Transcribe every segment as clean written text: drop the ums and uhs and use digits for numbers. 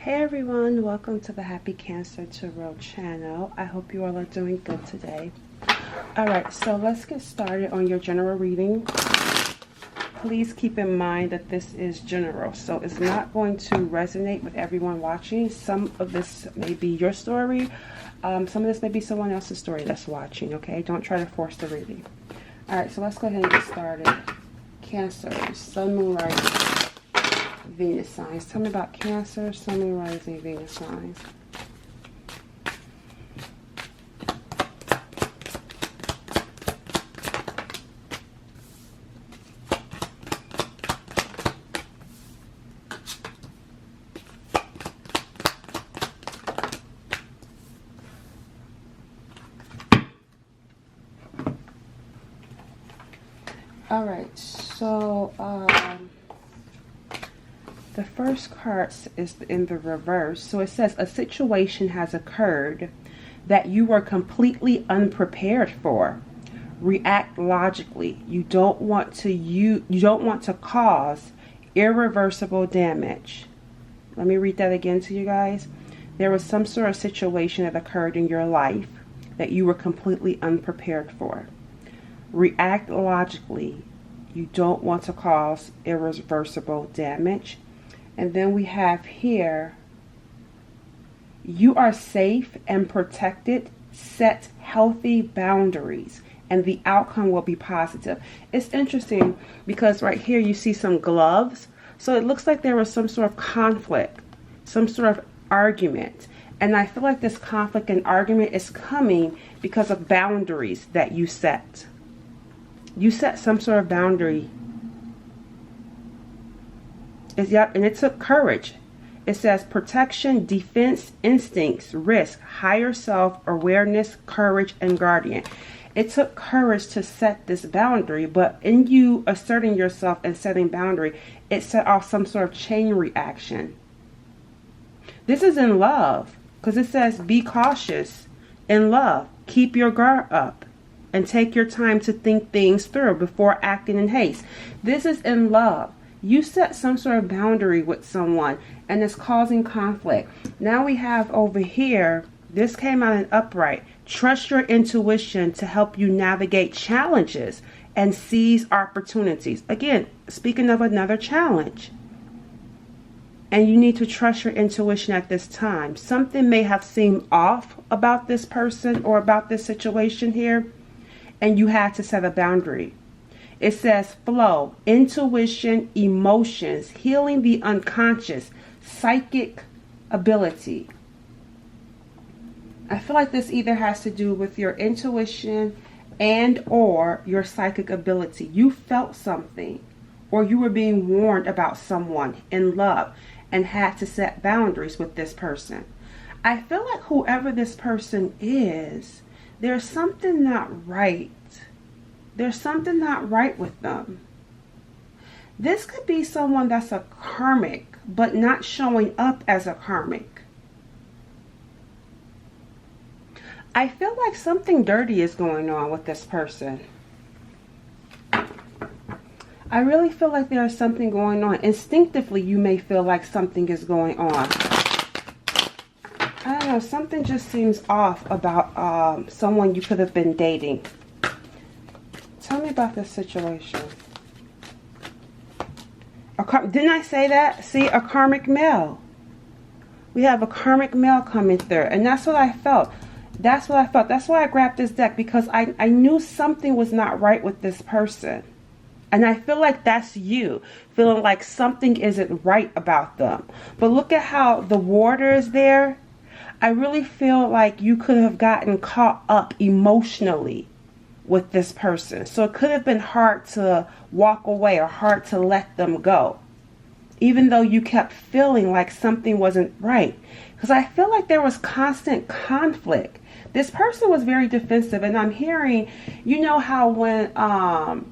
Hey everyone, welcome to the Happy Cancer Tarot channel. I hope you all are doing good today. Alright, so let's get started on your general reading. Please keep in mind that this is general, so it's not going to resonate with everyone watching. Some of this may be your story. Some of this may be someone else's story that's watching, okay? Don't try to force the reading. Alright, so let's go ahead and get started. Cancer, Sun, Moon, Rising, Venus signs. Tell me about Cancer, Sun, Moon, Rising, Venus signs. All right, so the first card is in the reverse. So it says a situation has occurred that you were completely unprepared for. React logically. You don't want to cause irreversible damage. Let me read that again to you guys. There was some sort of situation that occurred in your life that you were completely unprepared for. React logically. You don't want to cause irreversible damage. And then we have here, you are safe and protected. Set healthy boundaries and the outcome will be positive. It's interesting because right here you see some gloves. So it looks like there was some sort of conflict, some sort of argument. And I feel like this conflict and argument is coming because of boundaries that you set. You set some sort of boundary. Yep, and it took courage. It says protection, defense, instincts, risk, higher self, awareness, courage, and guardian. It took courage to set this boundary, but in you asserting yourself and setting boundary, it set off some sort of chain reaction. This is in love, because it says be cautious in love. Keep your guard up and take your time to think things through before acting in haste. This is in love. You set some sort of boundary with someone and it's causing conflict. Now we have over here, this came out in upright. Trust your intuition to help you navigate challenges and seize opportunities. Again, speaking of another challenge. And you need to trust your intuition at this time. Something may have seemed off about this person or about this situation here, and you had to set a boundary. It says flow, intuition, emotions, healing the unconscious, psychic ability. I feel like this either has to do with your intuition and or your psychic ability. You felt something or you were being warned about someone in love and had to set boundaries with this person. I feel like whoever this person is, there's something not right. There's something not right with them. This could be someone that's a karmic, but not showing up as a karmic. I feel like something dirty is going on with this person. I really feel like there's something going on. Instinctively, you may feel like something is going on. I don't know, something just seems off about someone you could have been dating. Tell me about this situation. Didn't I say that? See, a karmic male. We have a karmic male coming through. And that's what I felt. That's what I felt. That's why I grabbed this deck. Because I knew something was not right with this person. And I feel like that's you. Feeling like something isn't right about them. But look at how the water is there. I really feel like you could have gotten caught up emotionally with this person. So it could have been hard to walk away or hard to let them go. Even though you kept feeling like something wasn't right. Because I feel like there was constant conflict. This person was very defensive. And I'm hearing, you know how when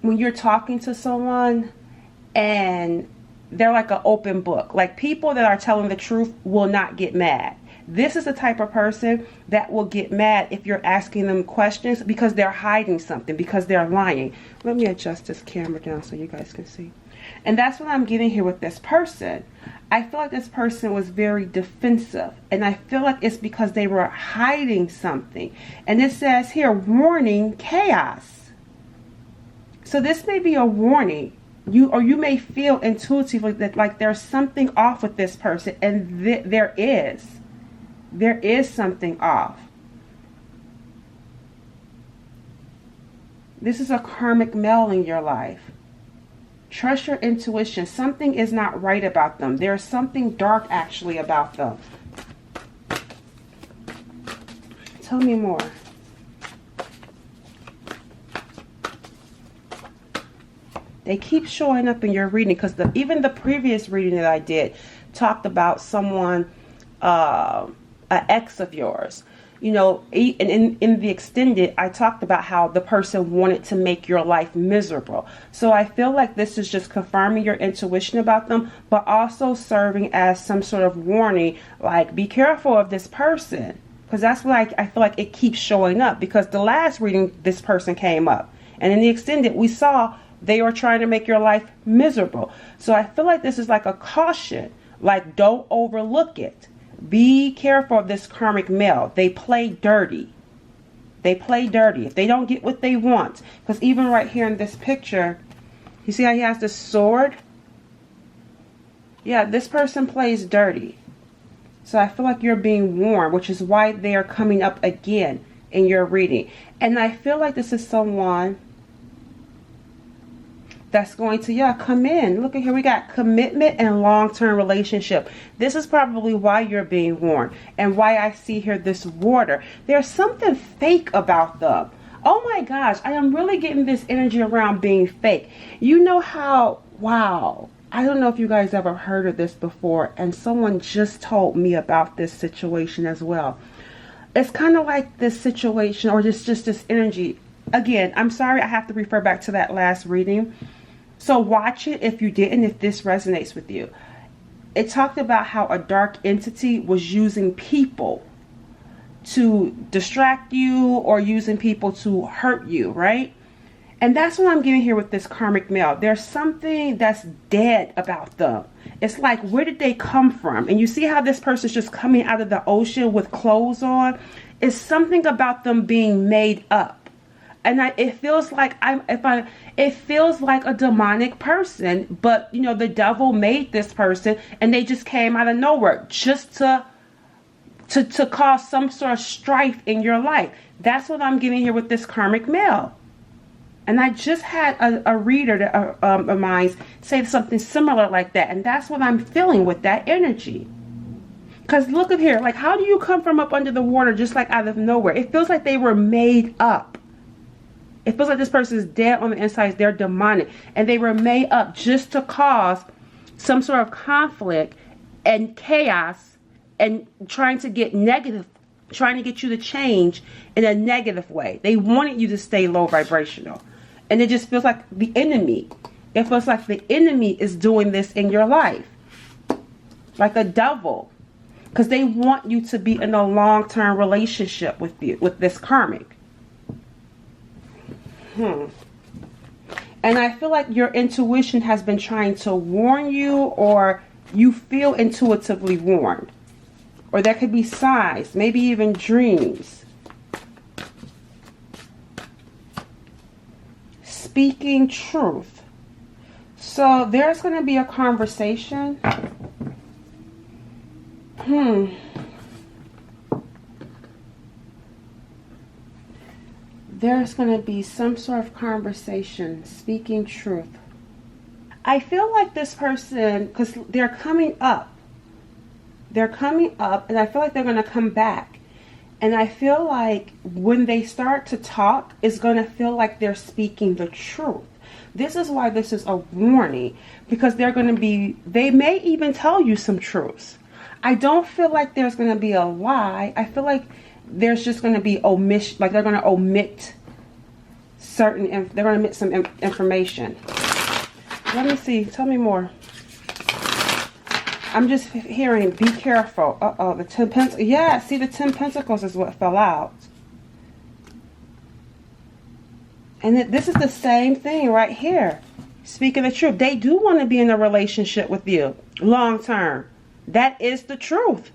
you're talking to someone and they're like an open book. Like people that are telling the truth will not get mad. This is the type of person that will get mad if you're asking them questions because they're hiding something, because they're lying. Let me adjust this camera down so you guys can see. And that's what I'm getting here with this person. I feel like this person was very defensive, and I feel like it's because they were hiding something. And it says here, warning, chaos. So this may be a warning. You may feel intuitively that like there's something off with this person, and there is something off. This is a karmic male in your life. Trust your intuition. Something is not right about them. There's something dark actually about them. Tell me more. They keep showing up in your reading, because even the previous reading that I did talked about someone, an ex of yours. You know, and in the extended, I talked about how the person wanted to make your life miserable. So I feel like this is just confirming your intuition about them, but also serving as some sort of warning, like be careful of this person. Because that's what I feel like it keeps showing up, because the last reading, this person came up. And in the extended, we saw they were trying to make your life miserable. So I feel like this is like a caution, like don't overlook it. Be careful of this karmic male. They play dirty. They play dirty. If they don't get what they want. Because even right here in this picture, you see how he has this sword? Yeah, this person plays dirty. So I feel like you're being warned, which is why they are coming up again in your reading. And I feel like this is someone that's going to, come in. Look at here. We got commitment and long-term relationship. This is probably why you're being warned, and why I see here this water. There's something fake about them. Oh my gosh. I am really getting this energy around being fake. You know how, wow. I don't know if you guys ever heard of this before, and someone just told me about this situation as well. It's kind of like this situation, or just this energy. Again, I'm sorry, I have to refer back to that last reading. So watch it if you didn't, if this resonates with you. It talked about how a dark entity was using people to distract you, or using people to hurt you, right? And that's what I'm getting here with this karmic male. There's something that's dead about them. It's like, where did they come from? And you see how this person's just coming out of the ocean with clothes on? It's something about them being made up. And it feels like it feels like a demonic person, but you know, the devil made this person, and they just came out of nowhere just to cause some sort of strife in your life. That's what I'm getting here with this karmic male. And I just had a reader of mine say something similar like that, and that's what I'm feeling with that energy. Because look at here, like, how do you come from up under the water just like out of nowhere? It feels like they were made up. It feels like this person is dead on the inside. They're demonic. And they were made up just to cause some sort of conflict and chaos, and trying to get you to change in a negative way. They wanted you to stay low vibrational. And it just feels like the enemy. It feels like the enemy is doing this in your life. Like a devil. Because they want you to be in a long-term relationship with this karmic. And I feel like your intuition has been trying to warn you, or you feel intuitively warned. Or there could be signs, maybe even dreams. Speaking truth. So there's going to be a conversation. There's going to be some sort of conversation, speaking truth. I feel like this person, because they're coming up. They're coming up, and I feel like they're going to come back. And I feel like when they start to talk, it's going to feel like they're speaking the truth. This is why this is a warning, because they may even tell you some truths. I don't feel like there's going to be a lie. I feel like there's just going to be omission, like they're going to omit they're going to omit some information. Let me see. Tell me more. I'm just hearing, be careful. The 10 Pentacles. Yeah, see, the 10 Pentacles is what fell out. And this is the same thing right here. Speaking the truth. They do want to be in a relationship with you long term. That is the truth.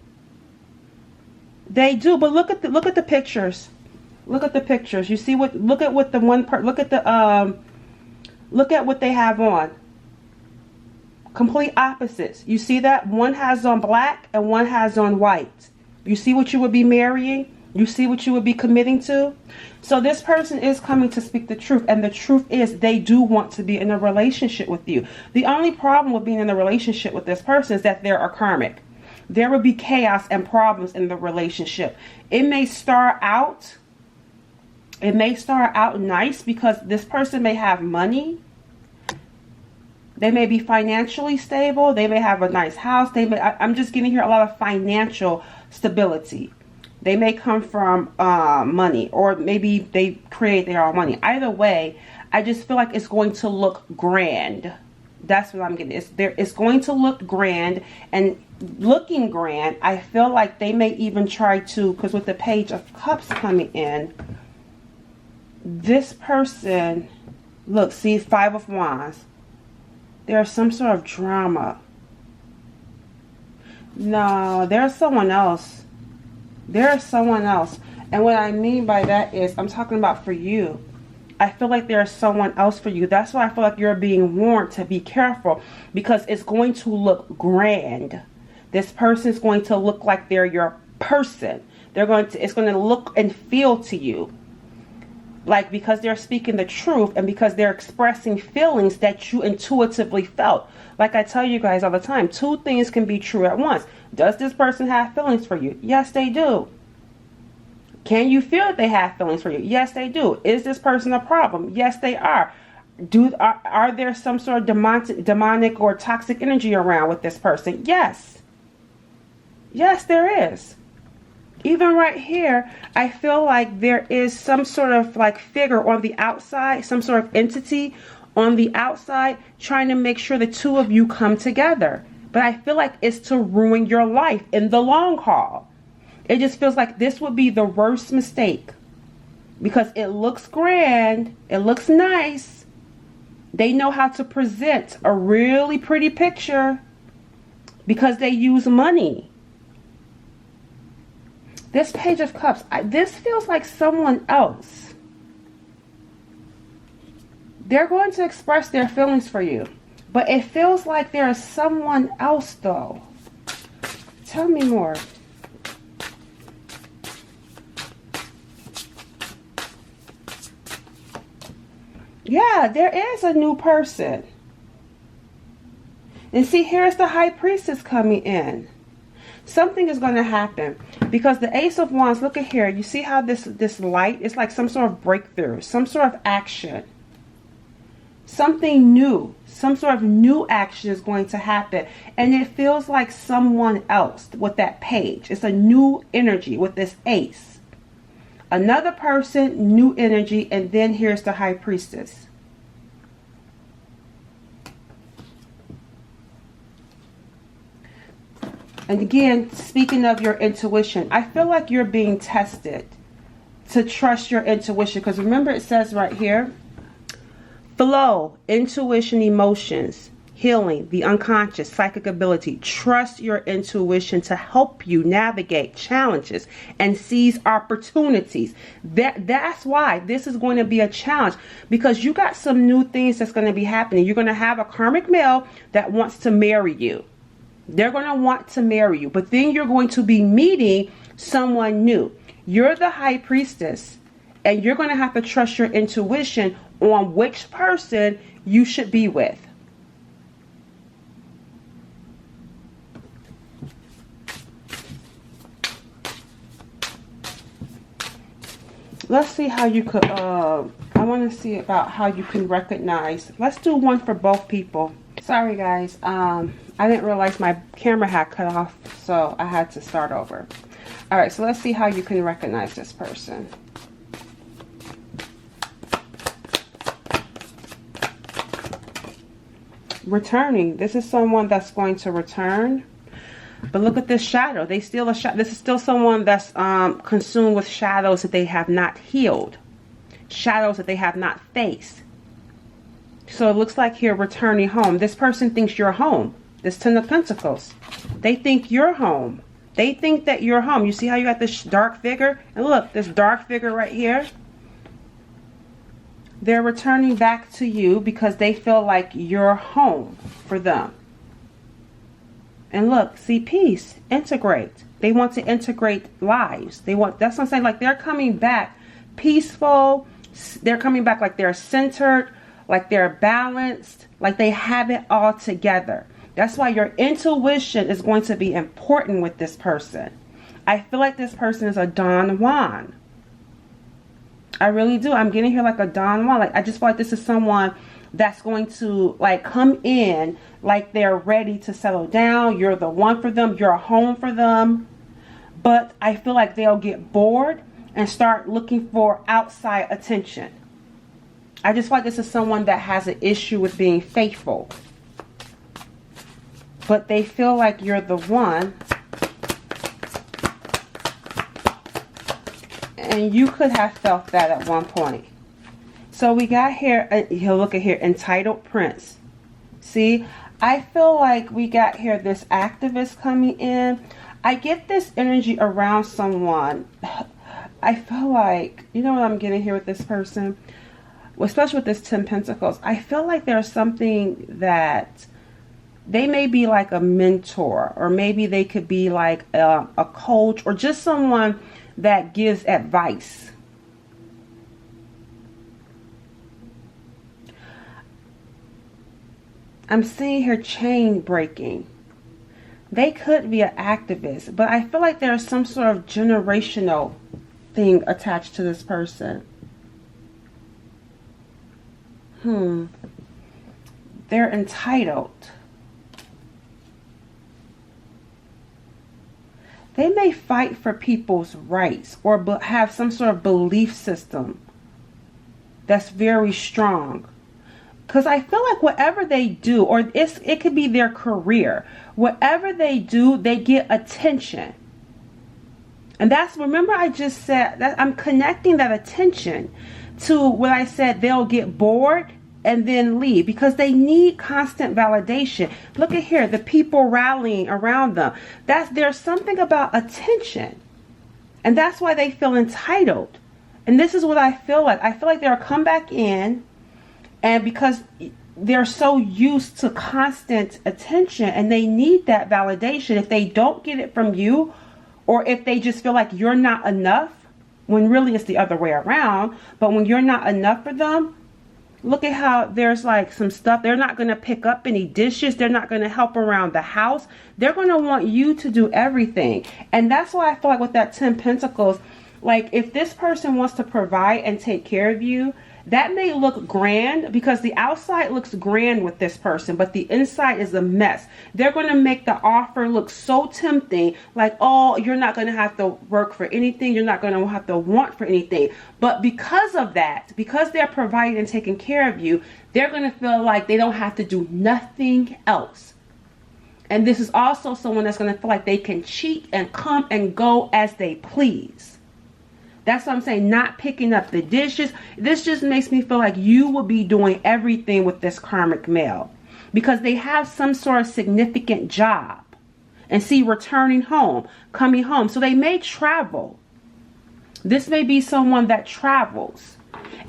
They do. But look at the pictures. Look at the pictures. You see what? Look at what the one part. Look at the look at what they have on. Complete opposites. You see that? One has on black and one has on white. You see what you would be marrying? You see what you would be committing to? So this person is coming to speak the truth. And the truth is they do want to be in a relationship with you. The only problem with being in a relationship with this person is that there are karmic. There will be chaos and problems in the relationship. It may start out nice because this person may have money. They may be financially stable. They may have a nice house. I'm just getting here a lot of financial stability. They may come from money, or maybe they create their own money. Either way, I just feel like it's going to look grand. That's what I'm getting. It's going to look grand, and looking grand, I feel like they may even try to, because with the Page of Cups coming in, this person, look, see, 5 of Wands. There's some sort of drama. No, there's someone else. There's someone else. And what I mean by that is, I'm talking about for you. I feel like there's someone else for you. That's why I feel like you're being warned to be careful, because it's going to look grand. This person is going to look like they're your person. It's going to look and feel to you like, because they're speaking the truth and because they're expressing feelings that you intuitively felt. Like I tell you guys all the time, 2 things can be true at once. Does this person have feelings for you? Yes, they do. Can you feel that they have feelings for you? Yes, they do. Is this person a problem? Yes, they are. Are there some sort of demonic or toxic energy around with this person? Yes. Yes, there is. Even right here, I feel like there is some sort of like figure on the outside, some sort of entity on the outside trying to make sure the 2 of you come together. But I feel like it's to ruin your life in the long haul. It just feels like this would be the worst mistake, because it looks grand. It looks nice. They know how to present a really pretty picture because they use money. This Page of Cups, this feels like someone else. They're going to express their feelings for you, but it feels like there is someone else though. Tell me more. Yeah, there is a new person. And see, here's the High Priestess coming in. Something is going to happen, because the Ace of Wands, look at here. You see how this light is like some sort of breakthrough, some sort of action. Something new, some sort of new action is going to happen. And it feels like someone else with that page. It's a new energy with this Ace. Another person, new energy, and then here's the High Priestess. And again, speaking of your intuition, I feel like you're being tested to trust your intuition. Because remember, it says right here, flow, intuition, emotions, healing, the unconscious, psychic ability. Trust your intuition to help you navigate challenges and seize opportunities. That's why this is going to be a challenge, because you got some new things that's going to be happening. You're going to have a karmic male that wants to marry you. They're going to want to marry you, but then you're going to be meeting someone new. You're the High Priestess, and you're going to have to trust your intuition on which person you should be with. Let's see how you could, I want to see about how you can recognize. Let's do one for both people. Sorry guys, I didn't realize my camera had cut off, so I had to start over. Alright, so let's see how you can recognize this person. Returning. This is someone that's going to return. But look at this shadow. They still this is still someone that's consumed with shadows that they have not healed. Shadows that they have not faced. So it looks like you're returning home. This person thinks you're home. This Ten of Pentacles. They think you're home. They think that you're home. You see how you got this dark figure? And look, this dark figure right here. They're returning back to you because they feel like you're home for them. And look, see, peace, integrate. They want to integrate lives. That's what I'm saying. Like, they're coming back peaceful. They're coming back like they're centered, like they're balanced, like they have it all together. That's why your intuition is going to be important with this person. I feel like this person is a Don Juan. I really do. I'm getting here like a Don Juan. Like, I just feel like this is someone that's going to like come in like they're ready to settle down. You're the one for them. You're a home for them. But I feel like they'll get bored and start looking for outside attention. I just feel like this is someone that has an issue with being faithful. But they feel like you're the one. And you could have felt that at one point. So we got here, he'll look at here, entitled prince. See, I feel like we got here this activist coming in. I get this energy around someone. I feel like, you know what I'm getting here with this person? Especially with this 10 Pentacles. I feel like there's something that they may be like a mentor, or maybe they could be like a coach, or just someone that gives advice. I'm seeing here chain breaking. They could be an activist, but I feel like there's some sort of generational thing attached to this person. They're entitled. They may fight for people's rights, or have some sort of belief system that's very strong. Because I feel like whatever they do, or it could be their career, whatever they do, they get attention. And that's, remember I just said that I'm connecting that attention to what I said, they'll get bored and then leave because they need constant validation. Look at here, the people rallying around them. There's something about attention. And that's why they feel entitled. And this is what I feel like. I feel like they'll come back in, and because they're so used to constant attention and they need that validation, if they don't get it from you, or if they just feel like you're not enough, when really it's the other way around, but when you're not enough for them, look at how there's like some stuff. They're not going to pick up any dishes. They're not going to help around the house. They're going to want you to do everything. And that's why I feel like with that 10 Pentacles, like if this person wants to provide and take care of you, that may look grand because the outside looks grand with this person, but the inside is a mess. They're going to make the offer look so tempting, like, oh, you're not going to have to work for anything. You're not going to have to want for anything. But because of that, because they're providing and taking care of you, they're going to feel like they don't have to do nothing else. And this is also someone that's going to feel like they can cheat and come and go as they please. That's what I'm saying, not picking up the dishes. This just makes me feel like you will be doing everything with this karmic male. Because they have some sort of significant job. And see, returning home, coming home. So they may travel. This may be someone that travels.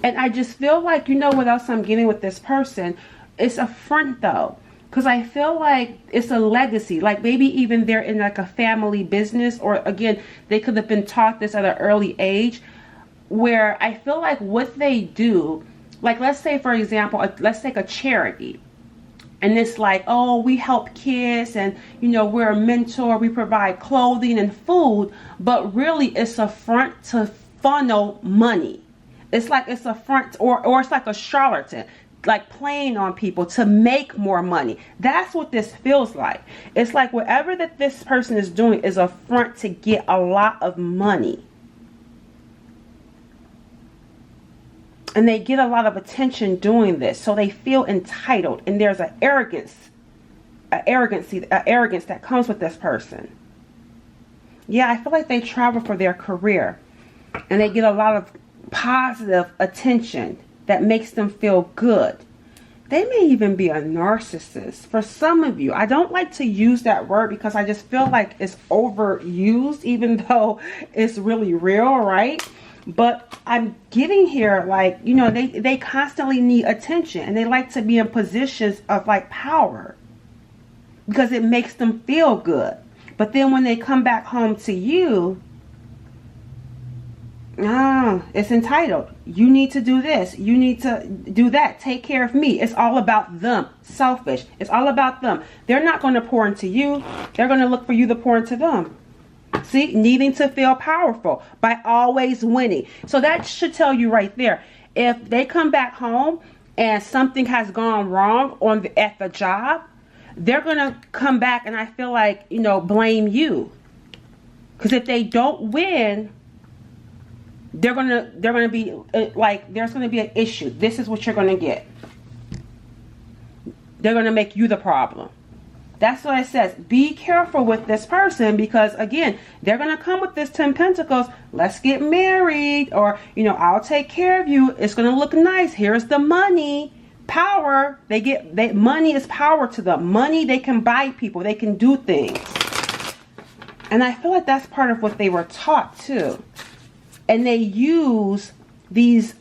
And I just feel like, you know what else I'm getting with this person? It's a front though. Because I feel like it's a legacy. Like maybe even they're in like a family business. Or again, they could have been taught this at an early age. Where I feel like what they do. Like let's say for example, let's take a charity. And it's like, oh, we help kids. And you know, we're a mentor. We provide clothing and food. But really it's a front to funnel money. It's like it's a front or it's like a charlatan. Like playing on people to make more money. That's what this feels like. It's like whatever that this person is doing is a front to get a lot of money. And they get a lot of attention doing this. So they feel entitled. And there's an arrogance that comes with this person. Yeah, I feel like they travel for their career. And they get a lot of positive attention that makes them feel good. They may even be a narcissist for some of you. I don't like to use that word because I just feel like it's overused, even though it's really real, right? But I'm getting here, like, you know, they constantly need attention, and they like to be in positions of like power because it makes them feel good. But then when they come back home to you, it's entitled. You need to do this. You need to do that. Take care of me. It's all about them. Selfish. It's all about them. They're not going to pour into you. They're going to look for you to pour into them. See, needing to feel powerful by always winning. So that should tell you right there. If they come back home and something has gone wrong at the job, they're going to come back and I feel like, you know, blame you. Because if they don't win, they're gonna be like, there's gonna be an issue. This is what you're gonna get. They're gonna make you the problem. That's what it says. Be careful with this person, because again, they're gonna come with this 10 Pentacles. Let's get married, or you know, I'll take care of you. It's gonna look nice. Here's the money, power. Money is power to them. Money, they can buy people. They can do things, and I feel like that's part of what they were taught too. And they use these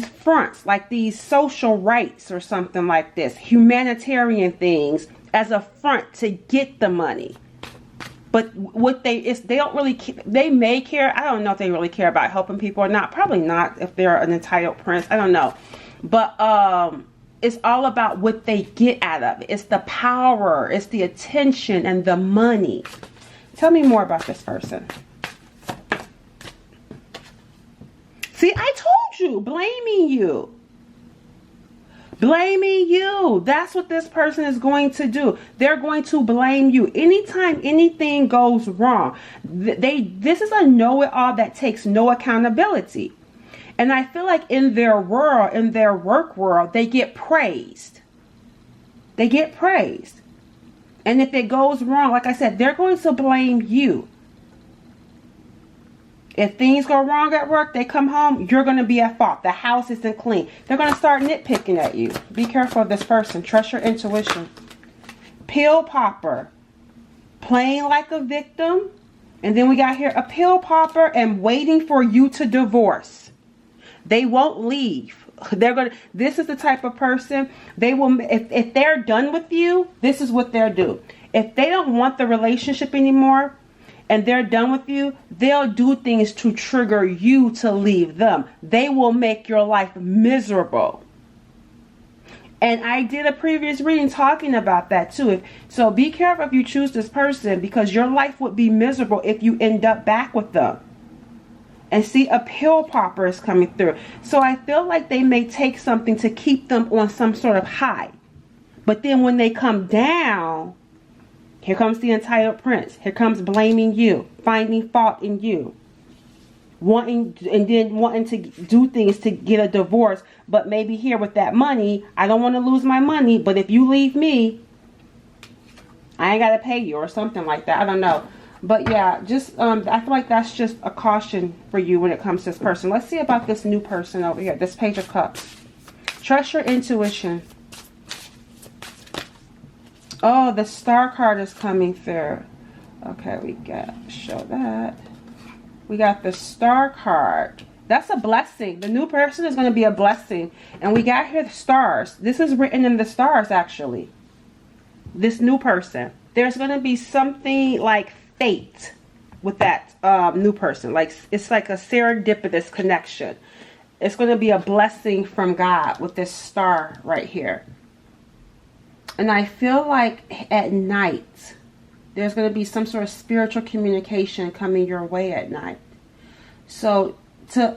fronts, like these social rights or something like this, humanitarian things, as a front to get the money. But what they don't really, they may care. I don't know if they really care about helping people or not. Probably not if they're an entitled prince. I don't know. But it's all about what they get out of it. It's the power, it's the attention and the money. Tell me more about this person. See, I told you, blaming you. Blaming you. That's what this person is going to do. They're going to blame you. Anytime anything goes wrong, this is a know-it-all that takes no accountability. And I feel like in their world, in their work world, they get praised. They get praised. And if it goes wrong, like I said, they're going to blame you. If things go wrong at work, they come home, you're going to be at fault. The house isn't clean. They're going to start nitpicking at you. Be careful of this person. Trust your intuition. Pill popper. Playing like a victim. And then we got here a pill popper and waiting for you to divorce. They won't leave. This is the type of person, they will, if they're done with you, this is what they'll do. If they don't want the relationship anymore and they're done with you, they'll do things to trigger you to leave them. They will make your life miserable. And I did a previous reading talking about that too. So be careful if you choose this person, because your life would be miserable if you end up back with them. And see, a pill popper is coming through. So I feel like they may take something to keep them on some sort of high. But then when they come down, here comes the entitled prince. Here comes blaming you, finding fault in you. Wanting to do things to get a divorce. But maybe here with that money, I don't want to lose my money. But if you leave me, I ain't got to pay you or something like that. I don't know. But yeah, just I feel like that's just a caution for you when it comes to this person. Let's see about this new person over here. This Page of Cups. Trust your intuition. Oh, the Star card is coming through. Okay, we got show that. We got the Star card. That's a blessing. The new person is going to be a blessing. And we got here the stars. This is written in the stars, actually. This new person. There's going to be something like fate with that new person. Like, it's like a serendipitous connection. It's going to be a blessing from God with this star right here. And I feel like at night, there's going to be some sort of spiritual communication coming your way at night. So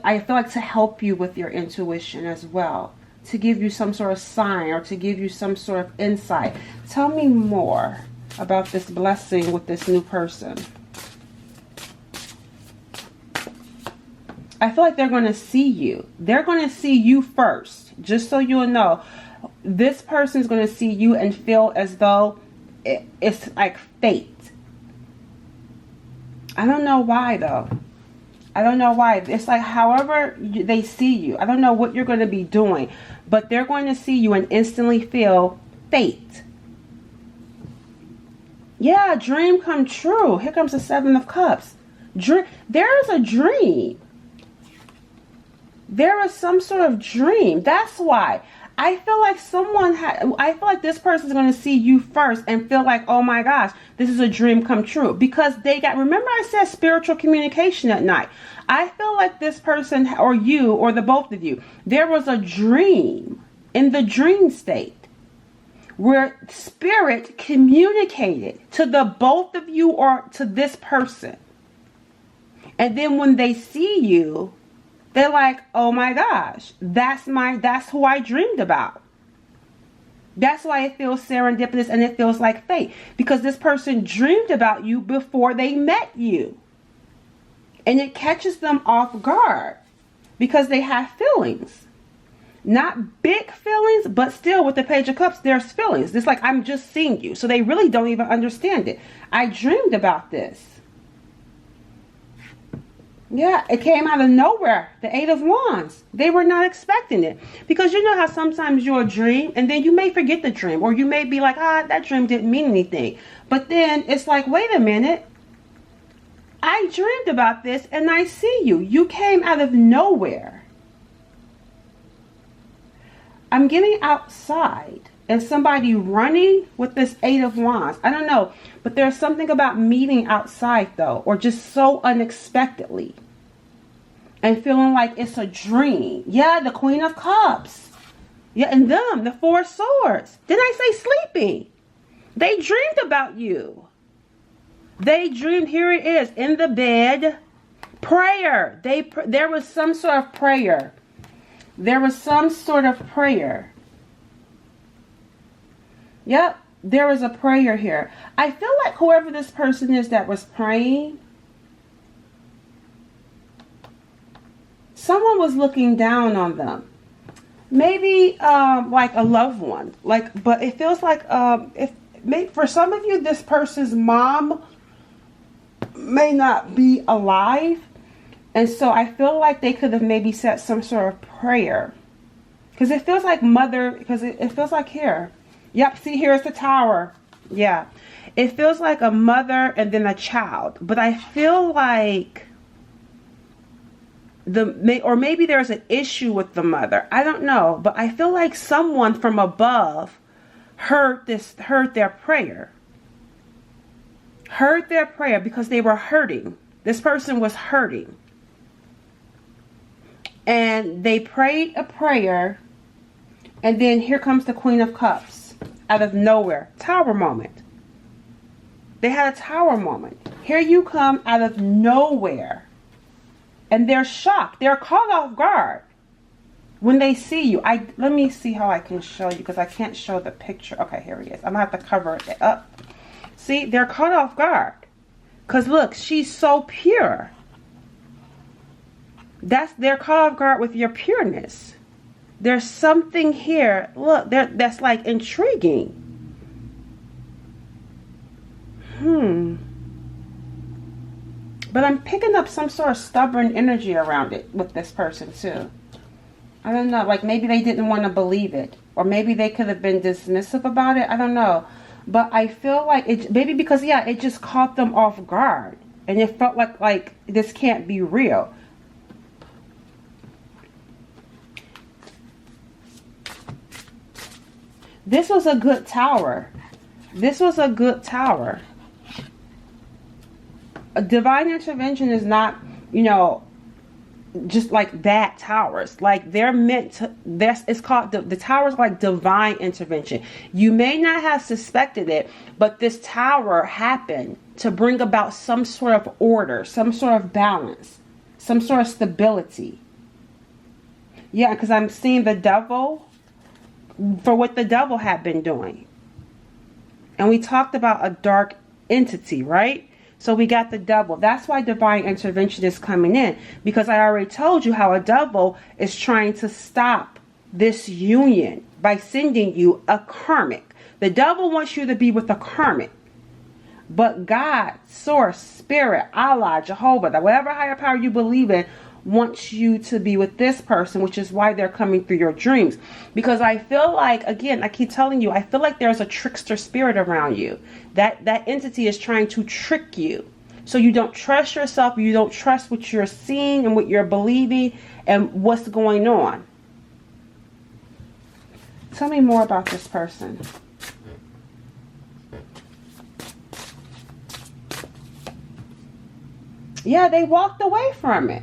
I feel like to help you with your intuition as well. To give you some sort of sign or to give you some sort of insight. Tell me more about this blessing with this new person. I feel like they're going to see you. They're going to see you first. Just so you'll know. This person is going to see you and feel as though it's like fate. I don't know why though. I don't know why. It's like however they see you. I don't know what you're going to be doing, but they're going to see you and instantly feel fate. Yeah, dream come true. Here comes the Seven of Cups. There is a dream. There is some sort of dream. That's why. I feel like I feel like this person is going to see you first and feel like, oh my gosh, this is a dream come true. Because remember I said spiritual communication at night. I feel like this person or you or the both of you, there was a dream in the dream state where spirit communicated to the both of you or to this person. And then when they see you, they're like, oh my gosh, that's who I dreamed about. That's why it feels serendipitous and it feels like fate. Because this person dreamed about you before they met you. And it catches them off guard. Because they have feelings. Not big feelings, but still with the Page of Cups, there's feelings. It's like, I'm just seeing you. So they really don't even understand it. I dreamed about this. Yeah, it came out of nowhere. The Eight of Wands. They were not expecting it. Because you know how sometimes you'll dream and then you may forget the dream. Or you may be like, that dream didn't mean anything. But then it's like, wait a minute. I dreamed about this and I see you. You came out of nowhere. I'm getting outside and somebody running with this Eight of Wands. I don't know. But there's something about meeting outside though. Or just so unexpectedly. And feeling like it's a dream. Yeah, the Queen of Cups. Yeah, and them, the Four of Swords. Didn't I say sleeping? They dreamed about you. They dreamed, here it is, in the bed. Prayer. There was some sort of prayer. There was some sort of prayer. Yep, there was a prayer here. I feel like whoever this person is that was praying, someone was looking down on them. Maybe like a loved one. But it feels like for some of you, this person's mom may not be alive. And so I feel like they could have maybe said some sort of prayer. Because it feels like mother, because it feels like here. Yep, see, here's the Tower. Yeah. It feels like a mother and then a child. But I feel like or maybe there's an issue with the mother. I don't know. But I feel like someone from above heard their prayer. Heard their prayer because they were hurting. This person was hurting. And they prayed a prayer. And then here comes the Queen of Cups. Out of nowhere. Tower moment. They had a tower moment. Here you come out of nowhere. And they're shocked. They're caught off guard when they see you. Let me see how I can show you because I can't show the picture. Okay, here it is. I'm going to have to cover it up. See, they're caught off guard. Because look, she's so pure. They're caught off guard with your pureness. There's something here. Look, that's like intriguing. But I'm picking up some sort of stubborn energy around it with this person too. I don't know. Like maybe they didn't want to believe it. Or maybe they could have been dismissive about it. I don't know. But I feel like maybe because, yeah, it just caught them off guard. And it felt like this can't be real. This was a good tower. This was a good tower. A divine intervention is not, just like bad towers. Like they're meant to, it's called, the tower's like divine intervention. You may not have suspected it, but this tower happened to bring about some sort of order, some sort of balance, some sort of stability. Yeah, because I'm seeing the devil for what the devil had been doing. And we talked about a dark entity, right? So we got the devil. That's why divine intervention is coming in. Because I already told you how a devil is trying to stop this union by sending you a karmic. The devil wants you to be with a karmic. But God, source, spirit, Allah, Jehovah, whatever higher power you believe in, wants you to be with this person, which is why they're coming through your dreams. Because I feel like, again, I keep telling you, I feel like there's a trickster spirit around you. That entity is trying to trick you. So you don't trust yourself, you don't trust what you're seeing and what you're believing and what's going on. Tell me more about this person. Yeah, they walked away from it.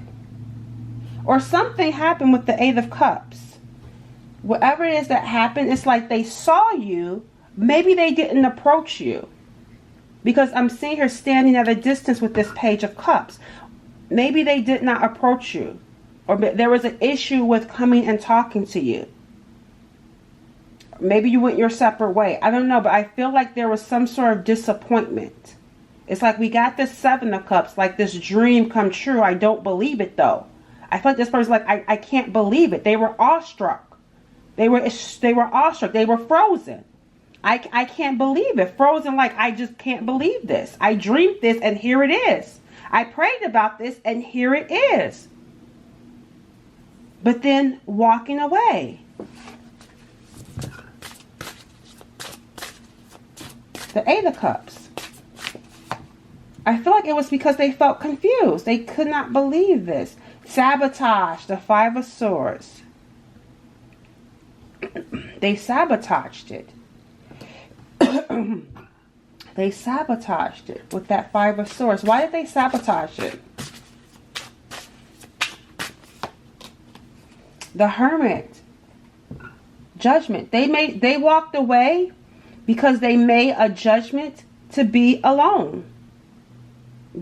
Or something happened with the Eight of Cups. Whatever it is that happened, it's like they saw you. Maybe they didn't approach you. Because I'm seeing her standing at a distance with this Page of Cups. Maybe they did not approach you. Or there was an issue with coming and talking to you. Maybe you went your separate way. I don't know, but I feel like there was some sort of disappointment. It's like we got this Seven of Cups, like this dream come true. I don't believe it though. I feel like this person's like, I can't believe it. They were awestruck. They were awestruck. They were frozen. I can't believe it. Frozen like, I just can't believe this. I dreamed this and here it is. I prayed about this and here it is. But then walking away. The Eight of Cups. I feel like it was because they felt confused. They could not believe this. Sabotage, the Five of Swords. They sabotaged it. They sabotaged it with that Five of Swords. Why did they sabotage it? The Hermit. Judgment. They walked away because they made a judgment to be alone.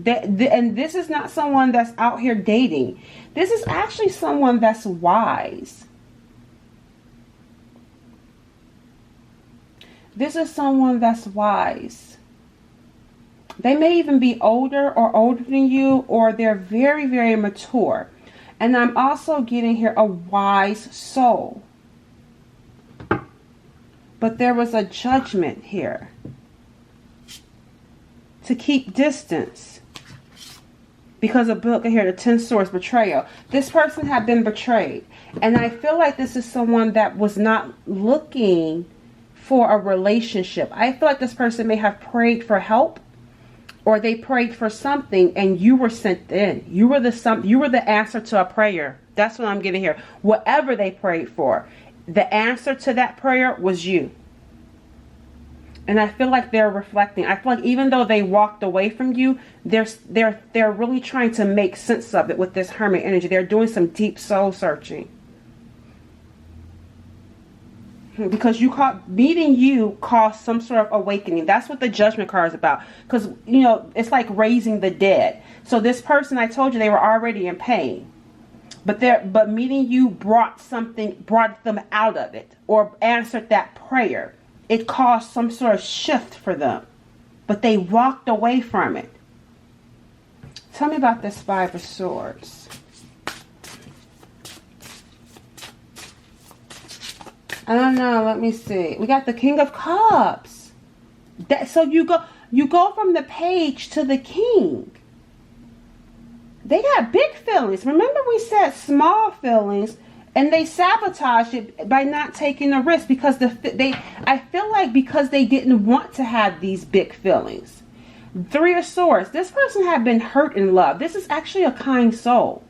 And this is not someone that's out here dating. This is actually someone that's wise. This is someone that's wise. They may even be older or older than you, or they're very, very mature. And I'm also getting here a wise soul. But there was a judgment here. To keep distance. Because of book here, the 10 Swords, betrayal. This person had been betrayed. And I feel like this is someone that was not looking for a relationship. I feel like this person may have prayed for help, or they prayed for something and you were sent in. You were the answer to a prayer. That's what I'm getting here. Whatever they prayed for, the answer to that prayer was you. And I feel like they're reflecting. I feel like even though they walked away from you, they're really trying to make sense of it with this Hermit energy. They're doing some deep soul searching. Because meeting you caused some sort of awakening. That's what the Judgment card is about. Because, you know, it's like raising the dead. So this person, I told you, they were already in pain. But meeting you brought them out of it. Or answered that prayer. It caused some sort of shift for them. But they walked away from it. Tell me about this Five of Swords. I don't know. Let me see. We got the King of Cups. So you go from the Page to the King. They got big feelings. Remember we said small feelings, and they sabotaged it by not taking a risk because I feel like because they didn't want to have these big feelings. Three of Swords. This person had been hurt in love. This is actually a kind soul.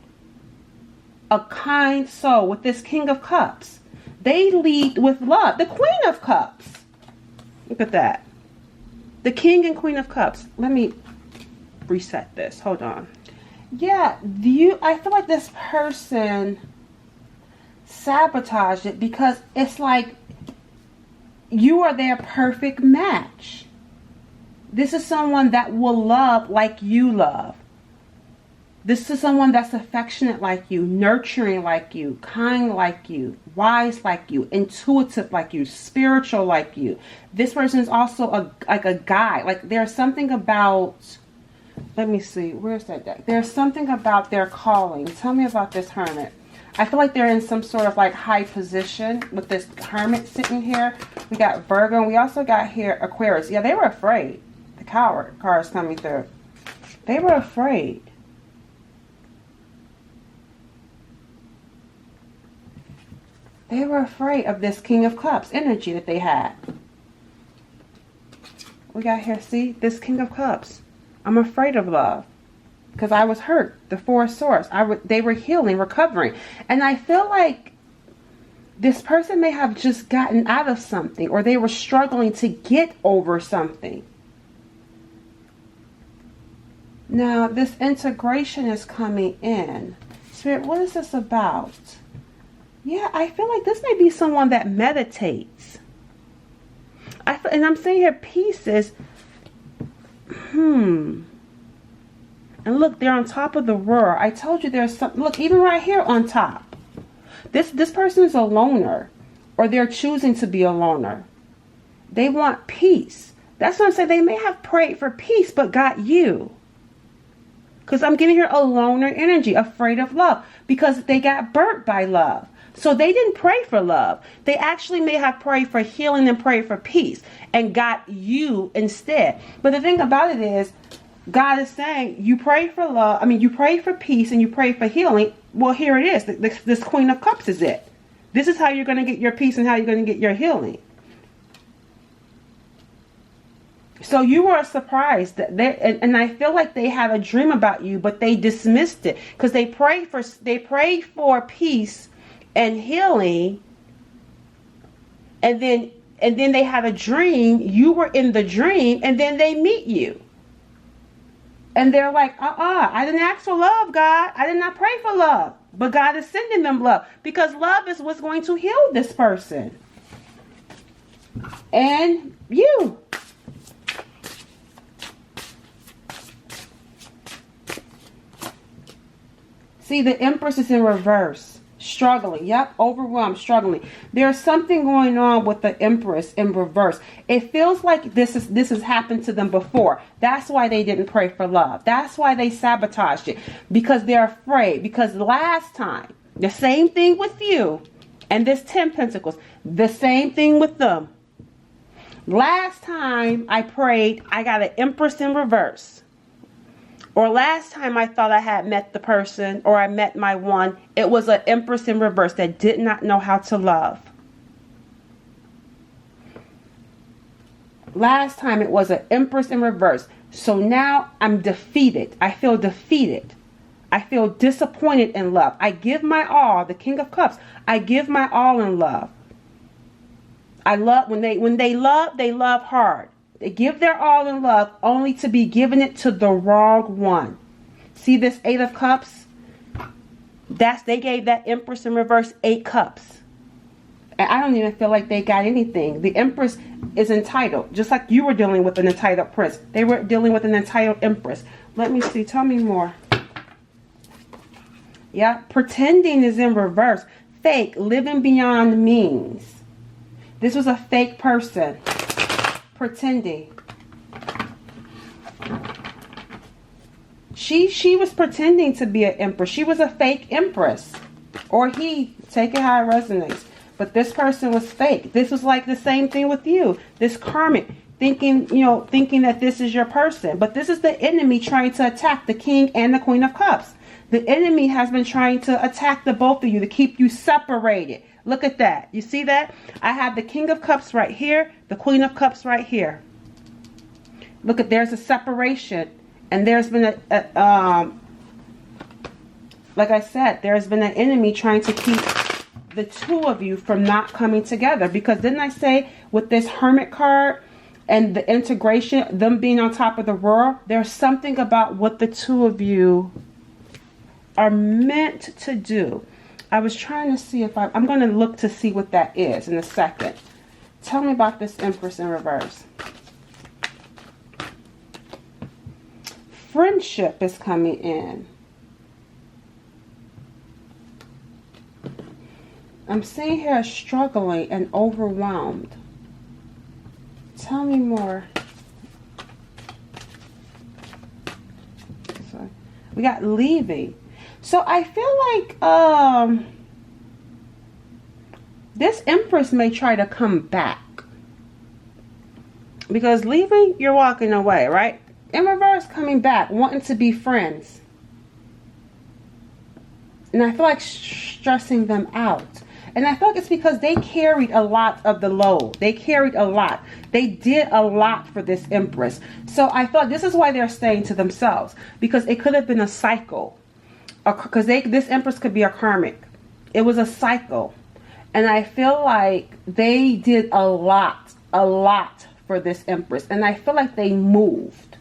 A kind soul with this King of Cups. They lead with love. The Queen of Cups. Look at that. The King and Queen of Cups. Let me reset this. Hold on. Yeah, I feel like this person sabotaged it because it's like you are their perfect match. This is someone that will love like you love. This is someone that's affectionate like you, nurturing like you, kind like you, wise like you, intuitive like you, spiritual like you. This person is also like a guide. Like there's something about, let me see, where's that deck? There's something about their calling. Tell me about this Hermit. I feel like they're in some sort of like high position with this Hermit sitting here. We got Virgo, and we also got here Aquarius. Yeah, they were afraid. Coward cards coming through. They were afraid. They were afraid of this King of Cups energy that they had. We got here, see? This King of Cups. I'm afraid of love. Because I was hurt. The Four of Swords. They were healing, recovering. And I feel like this person may have just gotten out of something. Or they were struggling to get over something. Now, this integration is coming in. Spirit, what is this about? Yeah, I feel like this may be someone that meditates. And I'm saying here pieces. And look, they're on top of the world. I told you there's something. Look, even right here on top. This person is a loner. Or they're choosing to be a loner. They want peace. That's what I'm saying. They may have prayed for peace, but got you. Because I'm getting here a loner energy. Afraid of love. Because they got burnt by love. So they didn't pray for love. They actually may have prayed for healing and prayed for peace and got you instead. But the thing about it is, God is saying, you pray for love. I mean, you pray for peace and you pray for healing. Well, here it is. This Queen of Cups is it. This is how you're going to get your peace and how you're going to get your healing. So you were surprised that and I feel like they had a dream about you, but they dismissed it because they prayed for peace and healing, and then they had a dream. You were in the dream, and then they meet you, and they're like, I didn't ask for love, God. I did not pray for love, but God is sending them love because love is what's going to heal this person and you. See, the Empress is in reverse. Struggling. Yep. Overwhelmed. Struggling. There's something going on with the Empress in reverse. It feels like this has happened to them before. That's why they didn't pray for love. That's why they sabotaged it. Because they're afraid. Because last time, the same thing with you and this 10 Pentacles. The same thing with them. Last time I prayed, I got an Empress in reverse. Or last time I thought I had met the person or I met my one, it was an Empress in reverse that did not know how to love. Last time it was an Empress in reverse. So now I'm defeated. I feel defeated. I feel disappointed in love. I give my all, the King of Cups. I give my all in love. I love when they love hard. They give their all in love only to be giving it to the wrong one. See this 8 of Cups? They gave that Empress in reverse 8 cups. And I don't even feel like they got anything. The Empress is entitled. Just like you were dealing with an entitled prince. They were dealing with an entitled Empress. Let me see. Tell me more. Yeah. Pretending is in reverse. Fake. Living beyond means. This was a fake person. Pretending. She was pretending to be an empress. She was a fake empress. Or he. Take it how it resonates. But this person was fake. This was like the same thing with you. This karmic. Thinking that this is your person. But this is the enemy trying to attack the King and the Queen of Cups. The enemy has been trying to attack the both of you to keep you separated. Look at that. You see that? I have the King of Cups right here. The Queen of Cups right here. Look at, there's a separation. And there's been like I said, there's been an enemy trying to keep the two of you from not coming together. Because didn't I say with this Hermit card and the integration, them being on top of the world, there's something about what the two of you are meant to do. I was trying to see if I'm going to look to see what that is in a second. Tell me about this Empress in reverse. Friendship is coming in. I'm seeing here struggling and overwhelmed. Tell me more. Sorry. We got leaving. So I feel like this Empress may try to come back. Because leaving, you're walking away, right? In reverse, coming back, wanting to be friends. And I feel like stressing them out. And I feel like it's because they carried a lot of the load. They carried a lot. They did a lot for this Empress. So I thought this is why they're staying to themselves. Because it could have been a cycle. Because this Empress could be a karmic. It was a cycle. And I feel like they did a lot for this Empress. And I feel like they moved.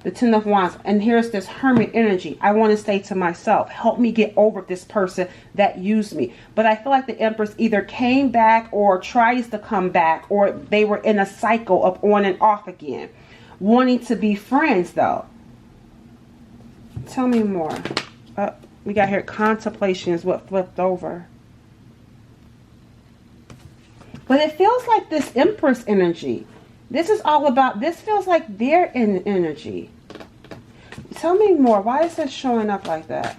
The Ten of Wands. And here's this Hermit energy. I want to stay to myself. Help me get over this person that used me. But I feel like the Empress either came back or tries to come back, or they were in a cycle of on and off again. Wanting to be friends though. Tell me more. We got here contemplation is what flipped over. But it feels like this Empress energy. This is all about, this feels like their energy. Tell me more. Why is this showing up like that?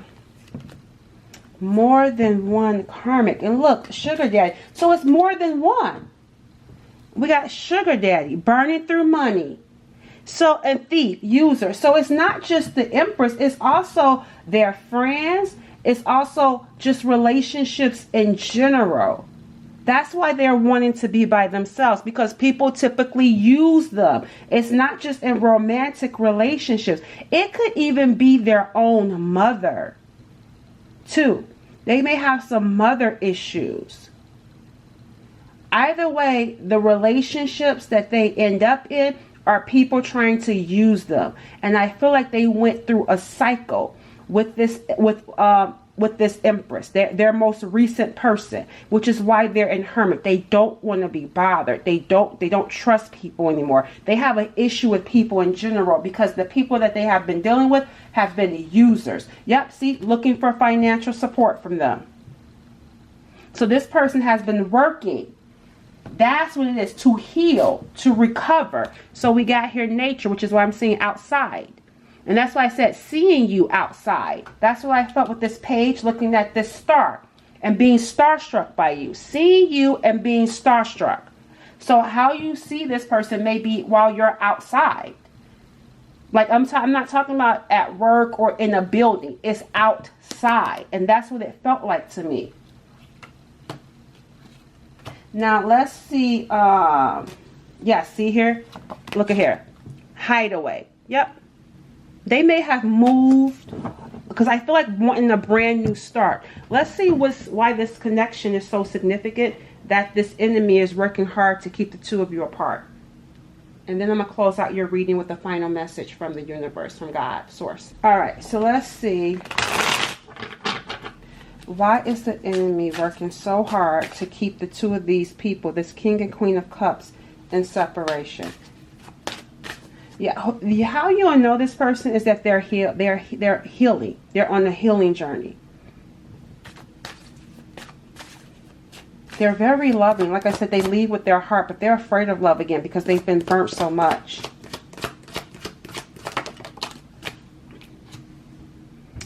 More than one karmic. And look, sugar daddy. So it's more than one. We got sugar daddy, burning through money. So, and thief, user. So it's not just the Empress. It's also their friends. It's also just relationships in general. That's why they're wanting to be by themselves, because people typically use them. It's not just in romantic relationships. It could even be their own mother, too. They may have some mother issues. Either way, the relationships that they end up in are people trying to use them. And I feel like they went through a cycle with this, with this Empress, their most recent person, which is why they're in Hermit. They don't want to be bothered. They don't trust people anymore. They have an issue with people in general because the people that they have been dealing with have been users. Yep, see, looking for financial support from them. So this person has been working. That's what it is, to heal, to recover. So we got here nature, which is why I'm seeing outside. And that's why I said seeing you outside. That's what I felt with this page, looking at this star and being starstruck by you. Seeing you and being starstruck. So how you see this person may be while you're outside. Like I'm not talking about at work or in a building. It's outside. And that's what it felt like to me. Now let's see. Yeah, see here? Look at here. Hideaway. Yep. They may have moved because I feel like wanting a brand new start. Let's see why this connection is so significant, that this enemy is working hard to keep the two of you apart. And then I'm going to close out your reading with the final message from the universe, from God, source. All right, so let's see. Why is the enemy working so hard to keep the two of these people, this King and Queen of Cups, in separation? Yeah, how you'll know this person is that they're healing. They're on a healing journey. They're very loving. Like I said, they lead with their heart, but they're afraid of love again because they've been burnt so much.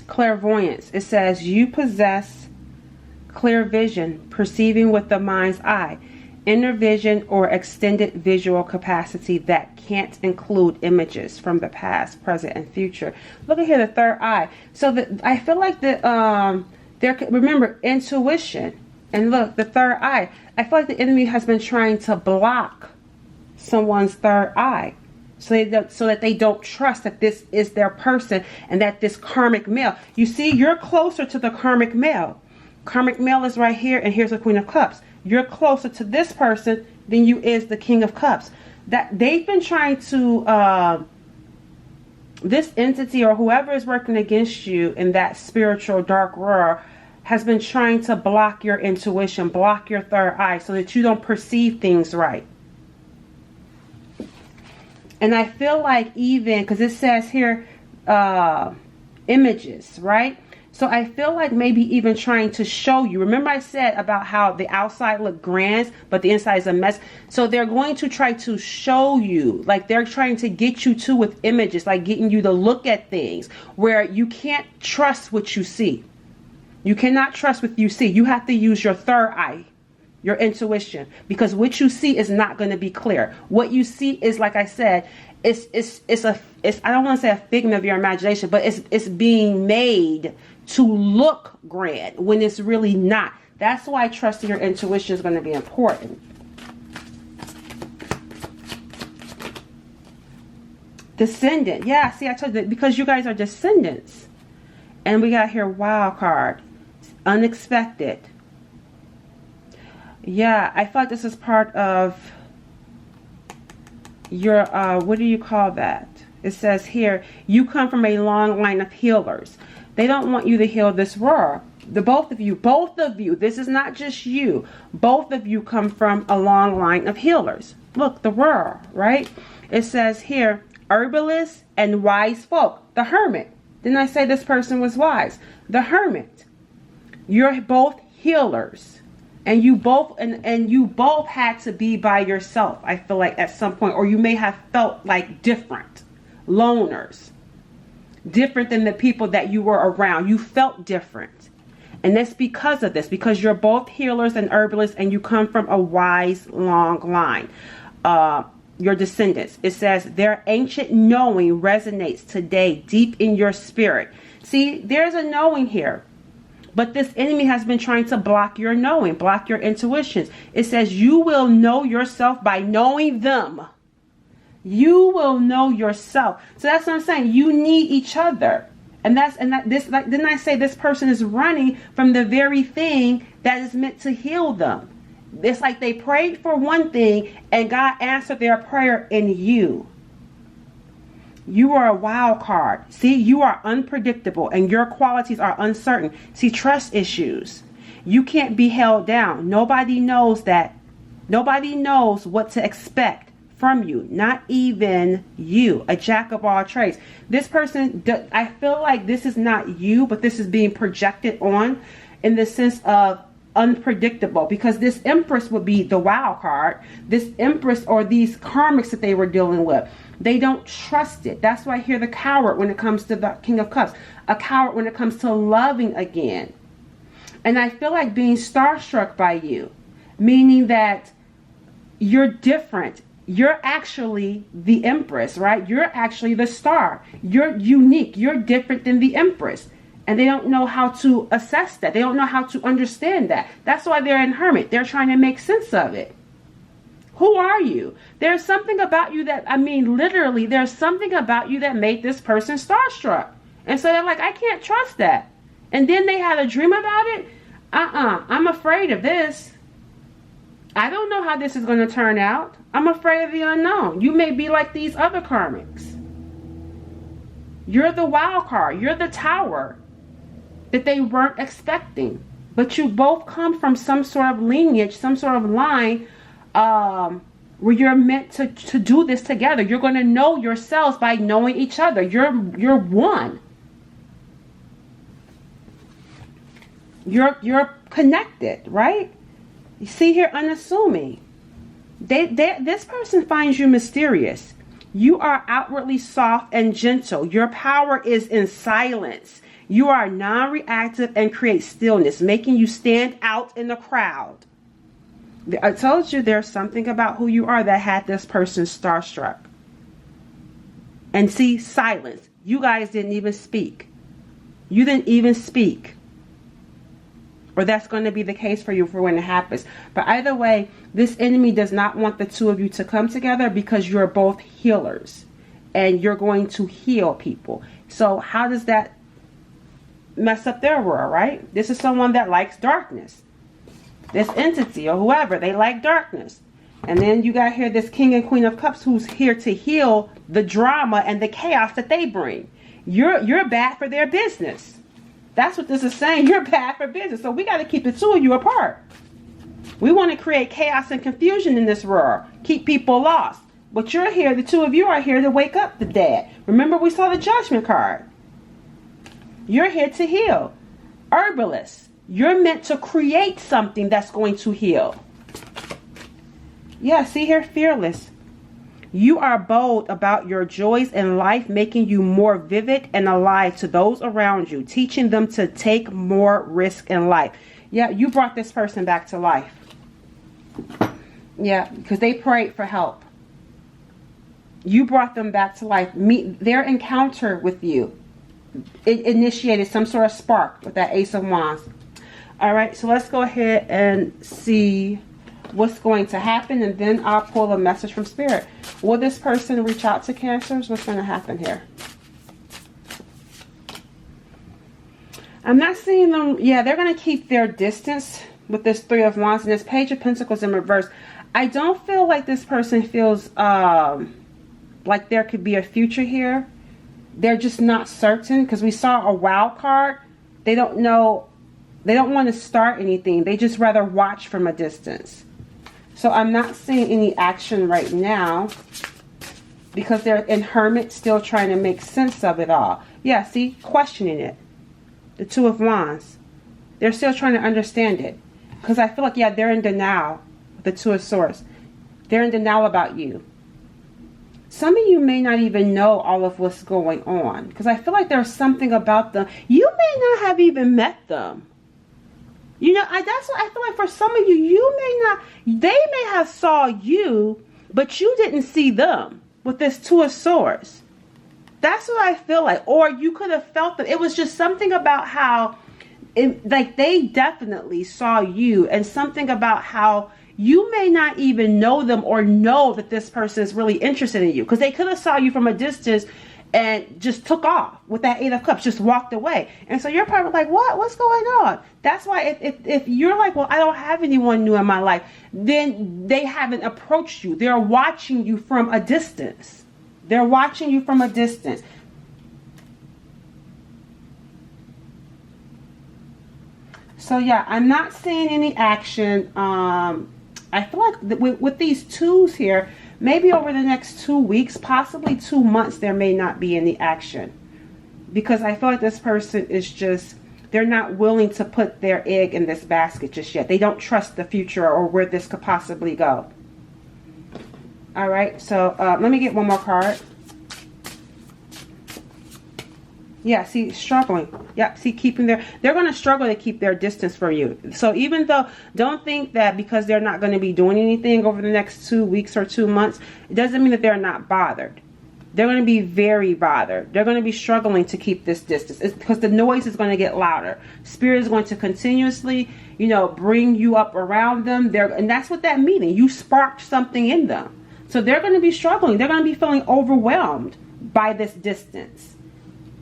Clairvoyance. It says, you possess clear vision, perceiving with the mind's eye. Inner vision or extended visual capacity that can't include images from the past, present, and future. Look at here, the third eye. So I feel like remember, intuition. And look, the third eye. I feel like the enemy has been trying to block someone's third eye. So that they don't trust that this is their person and that this karmic male. You see, you're closer to the karmic male. Karmic male is right here, and here's the Queen of Cups. You're closer to this person than you is the King of Cups. That they've been trying to, this entity or whoever is working against you in that spiritual dark world has been trying to block your intuition, block your third eye so that you don't perceive things right. And I feel like even, because it says here, images, right? So I feel like maybe even trying to show you. Remember I said about how the outside looked grand, but the inside is a mess. So they're going to try to show you, like they're trying to get you to with images, like getting you to look at things where you can't trust what you see. You cannot trust what you see. You have to use your third eye your intuition, because what you see is not going to be clear. What you see is, like I said, it's I don't want to say a figment of your imagination, but it's being made to look grand when it's really not. That's why trusting your intuition is going to be important. Descendant. Yeah, see, I told you that, because you guys are descendants. And we got here wild card. Unexpected. Yeah, I thought this is part of your, what do you call that? It says here, you come from a long line of healers. They don't want you to heal this world. Both of you, this is not just you. Both of you come from a long line of healers. Look, the world, right? It says here, herbalists and wise folk. The hermit. Didn't I say this person was wise? The hermit. You're both healers. And you both had to be by yourself, I feel like, at some point. Or you may have felt like different. Loners. Different than the people that you were around. You felt different. And that's because of this. Because you're both healers and herbalists, and you come from a wise, long line. Your descendants. It says their ancient knowing resonates today deep in your spirit. See, there's a knowing here. But this enemy has been trying to block your knowing, block your intuitions. It says you will know yourself by knowing them. You will know yourself. So that's what I'm saying. You need each other. And didn't I say this person is running from the very thing that is meant to heal them? It's like they prayed for one thing and God answered their prayer in you. You are a wild card. See, you are unpredictable and your qualities are uncertain. See, trust issues. You can't be held down. Nobody knows that. Nobody knows what to expect from you. Not even you, a jack of all trades. This person, I feel like this is not you, but this is being projected on in the sense of unpredictable, because this empress would be the wild card. This empress or these karmics that they were dealing with, they don't trust it. That's why I hear the coward when it comes to the King of Cups, a coward when it comes to loving again. And I feel like being starstruck by you, meaning that you're different. You're actually the empress, right? You're actually the star. You're unique. You're different than the empress. And they don't know how to assess that. They don't know how to understand that. That's why they're in hermit. They're trying to make sense of it. Who are you? There's something about you that, I mean, literally, there's something about you that made this person starstruck. And so they're like, I can't trust that. And then they had a dream about it. I'm afraid of this. I don't know how this is going to turn out. I'm afraid of the unknown. You may be like these other karmics. You're the wild card. You're the tower that they weren't expecting. But you both come from some sort of lineage, some sort of line where you're meant to do this together. You're going to know yourselves by knowing each other. You're one. You're connected, right? You see here, unassuming. This person finds you mysterious. You are outwardly soft and gentle. Your power is in silence. You are non-reactive and create stillness, making you stand out in the crowd. I told you there's something about who you are that had this person starstruck. And see, silence. You guys didn't even speak. You didn't even speak. Or that's going to be the case for you for when it happens. But either way, this enemy does not want the two of you to come together because you're both healers. And you're going to heal people. So how does that mess up their world, right? This is someone that likes darkness. This entity or whoever, they like darkness. And then you got here this King and Queen of Cups who's here to heal the drama and the chaos that they bring. You're bad for their business. That's what this is saying. You're bad for business. So we got to keep the two of you apart. We want to create chaos and confusion in this world. Keep people lost. But you're here, the two of you are here to wake up the dead. Remember we saw the Judgment card. You're here to heal. Herbalists. You're meant to create something that's going to heal. Yeah, see here, fearless. You are bold about your joys in life, making you more vivid and alive to those around you, teaching them to take more risk in life. Yeah, you brought this person back to life. Yeah, because they prayed for help. You brought them back to life. Their encounter with you, it initiated some sort of spark with that Ace of Wands. All right, so let's go ahead and see what's going to happen, and then I'll pull a message from Spirit. Will this person reach out to Cancers? What's going to happen here? I'm not seeing them. Yeah, they're going to keep their distance with this Three of Wands and this Page of Pentacles in reverse. I don't feel like this person feels like there could be a future here. They're just not certain, because we saw a wild card. They don't know. They don't want to start anything. They just rather watch from a distance. So I'm not seeing any action right now, because they're in Hermit, still trying to make sense of it all. Yeah, see, questioning it. The Two of Wands. They're still trying to understand it. Because I feel like, yeah, they're in denial. The Two of Swords. They're in denial about you. Some of you may not even know all of what's going on, because I feel like there's something about them. You may not have even met them. You know, that's what I feel like for some of you. You may not, they may have saw you, but you didn't see them with this Two of Swords. That's what I feel like. Or you could have felt them. It was just something about how, like, they definitely saw you, and something about how you may not even know them or know that this person is really interested in you, because they could have saw you from a distance and just took off with that Eight of Cups, just walked away. And so you're probably like, what's going on? That's why if you're like, well, I don't have anyone new in my life, then they haven't approached you. They're watching you from a distance. They're watching you from a distance. So yeah, I'm not seeing any action. I feel like with these twos here, maybe over the next 2 weeks, possibly 2 months, there may not be any action. Because I feel like this person is just, they're not willing to put their egg in this basket just yet. They don't trust the future or where this could possibly go. All right, so let me get one more card. Yeah, see, struggling. Yeah, see, they're going to struggle to keep their distance from you. So even though, don't think that because they're not going to be doing anything over the next 2 weeks or 2 months, it doesn't mean that they're not bothered. They're going to be very bothered. They're going to be struggling to keep this distance. It's because the noise is going to get louder. Spirit is going to continuously, you know, bring you up around them. And that's what that means. You sparked something in them. So they're going to be struggling. They're going to be feeling overwhelmed by this distance.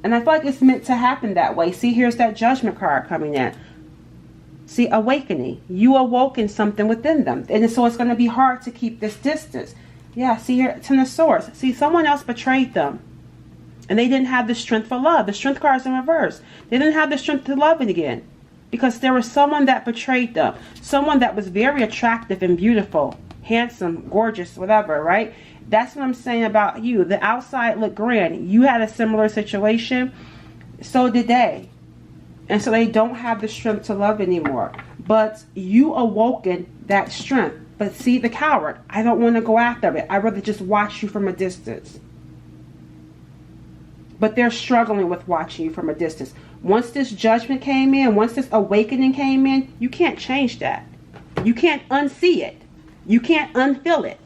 And I feel like it's meant to happen that way. See, here's that Judgment card coming in. See, awakening. You awoken something within them. And so it's going to be hard to keep this distance. Yeah, see here, Ten of Swords. See, someone else betrayed them. And they didn't have the strength for love. The Strength card is in reverse. They didn't have the strength to love it again. Because there was someone that betrayed them. Someone that was very attractive and beautiful. Handsome, gorgeous, whatever, right? That's what I'm saying about you. The outside looked grand. You had a similar situation. So did they. And so they don't have the strength to love anymore. But you awoken that strength. But see, the coward. I don't want to go after it. I'd rather just watch you from a distance. But they're struggling with watching you from a distance. Once this judgment came in, once this awakening came in, you can't change that. You can't unsee it. You can't unfeel it.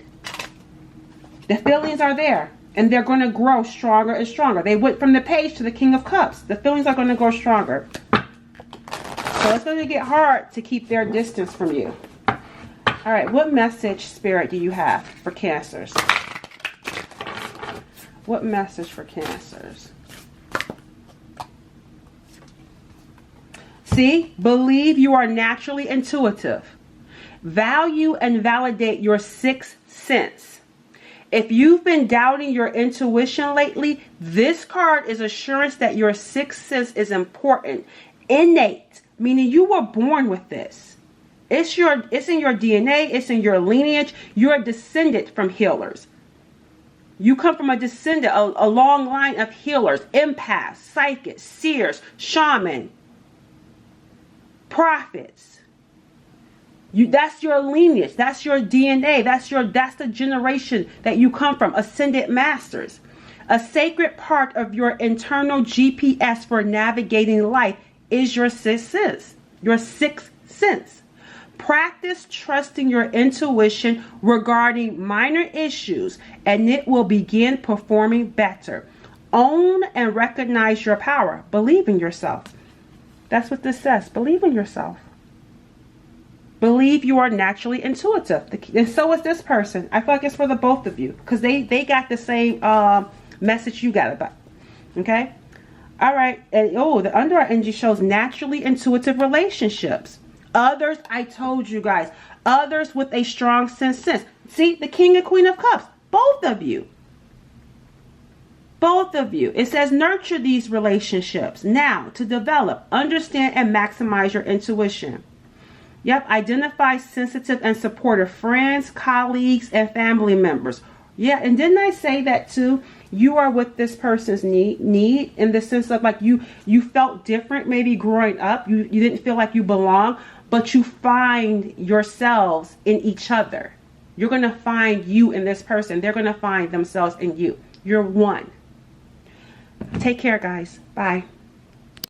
The feelings are there, and they're going to grow stronger and stronger. They went from the Page to the King of Cups. The feelings are going to grow stronger. So it's going to get hard to keep their distance from you. All right, what message, Spirit, do you have for Cancers? What message for Cancers? See, believe you are naturally intuitive. Value and validate your sixth sense. If you've been doubting your intuition lately, this card is assurance that your sixth sense is important. Innate, meaning you were born with this. It's in your DNA, it's in your lineage. You're a descendant from healers. You come from a descendant, a long line of healers, empaths, psychics, seers, shaman, prophets. That's your lineage. That's your DNA. That's the generation that you come from. Ascended masters. A sacred part of your internal GPS for navigating life is your sixth sense. Your sixth sense. Practice trusting your intuition regarding minor issues, and it will begin performing better. Own and recognize your power. Believe in yourself. That's what this says. Believe in yourself. Believe you are naturally intuitive. And so is this person. I feel like it's for the both of you, because they got the same message you got about. Okay? All right. And the under energy shows naturally intuitive relationships. Others, I told you guys, others with a strong sense. See, the King and Queen of Cups, both of you. Both of you. It says nurture these relationships now to develop, understand, and maximize your intuition. Yep, identify sensitive and supportive friends, colleagues, and family members. Yeah, and didn't I say that too? You are with this person's need in the sense of like you felt different maybe growing up. You didn't feel like you belong, but you find yourselves in each other. You're going to find you in this person. They're going to find themselves in you. You're one. Take care, guys. Bye.